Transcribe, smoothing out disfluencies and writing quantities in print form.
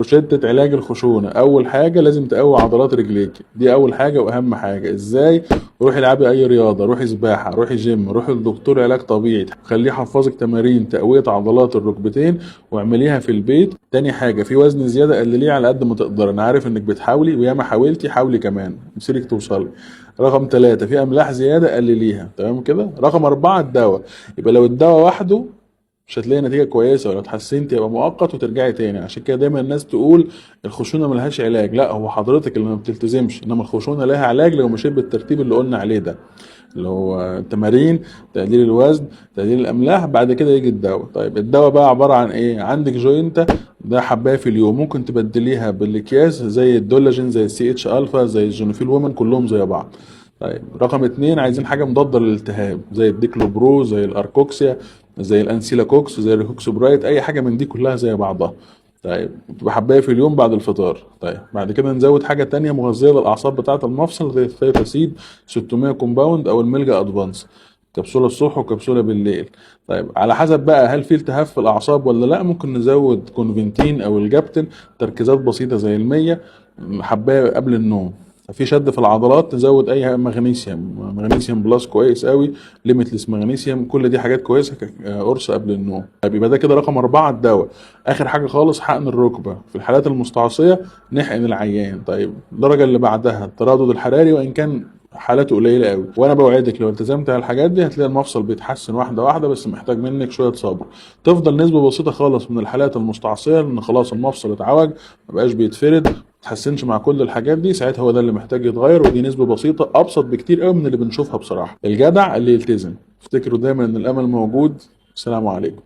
روشتة علاج الخشونة، أول حاجة لازم تقوي عضلات رجليك، دي أول حاجة وأهم حاجة. إزاي؟ روحي العبي أي رياضة، روحي سباحة، روحي جيم، روحي لدكتور علاج طبيعي خليه يحفظك تمارين تقوية عضلات الركبتين واعمليها في البيت. تاني حاجة، في وزن زيادة قلليه على قد ما تقدر، أنا عارف إنك بتحاولي وياما حاولتي، حاولي كمان مسيرك توصلي. رقم 3، في أملاح زيادة قلليها، تمام كده. رقم 4، الدواء. يبقى لو الدواء وحده مش هتلاقي نتيجة كويسة، ولو اتحسنت يبقى مؤقت وترجعي تاني. عشان كده دايما الناس تقول الخشونة ملهاش علاج، لا، هو حضرتك اللي ما بتلتزمش، انما الخشونة لها علاج لو مشيت بالترتيب اللي قلنا عليه ده، اللي هو تمارين، تقليل الوزن، تقليل الاملاح، بعد كده يجي الدواء. طيب الدواء بقى عبارة عن ايه؟ عندك جوينتا، ده حبايه في اليوم، ممكن تبدليها بالاكياس زي الدولاجين، زي السي اتش الفا، زي الجينوفيل وومن، كلهم زي بعض. طيب رقم 2، عايزين حاجة مضادة للالتهاب زي الديكلوبرو، زي الاركوكسيا، زي الانسيلاكوكس، زي الهوكسوبرايت، اي حاجة من دي كلها زي بعضها. طيب بتبقى حبايه في اليوم بعد الفطار. طيب بعد كده نزود حاجة تانية مغذية للأعصاب بتاعة المفصل زي الثيتاسيد 600 كومباوند أو الميلجا أدفانس، كبسولة الصبح وكبسولة بالليل. طيب على حسب بقى هل في التهاب في الأعصاب ولا لأ، ممكن نزود كونفنتين أو الجابتن تركيزات بسيطة زي المية، حباية قبل النوم. في شد في العضلات تزود اي مغنيسيوم، مغنيسيوم بلس كويس قوي، ليميتلس مغنيسيوم، كل دي حاجات كويسه قرص قبل النوم. طيب يبقى ده كده رقم 4 الدواء. اخر حاجه خالص حقن الركبه في الحالات المستعصيه، نحقن العيان. طيب الدرجه اللي بعدها التردد الحراري، وان كان حالاته قليله قوي، وانا بوعدك لو التزمت على الحاجات دي هتلاقي المفصل بيتحسن واحده واحده، بس محتاج منك شويه صبر. تفضل نسبه بسيطه خالص من الحالات المستعصيه لان خلاص المفصل اتعوج، مبقاش بيتفرد، متحسنش مع كل الحاجات دي، ساعتها هو ده اللي محتاج يتغير، ودي نسبه بسيطه ابسط بكتير قوي من اللي بنشوفها بصراحه. الجدع اللي يلتزم. افتكروا دايما ان الامل موجود. السلام عليكم.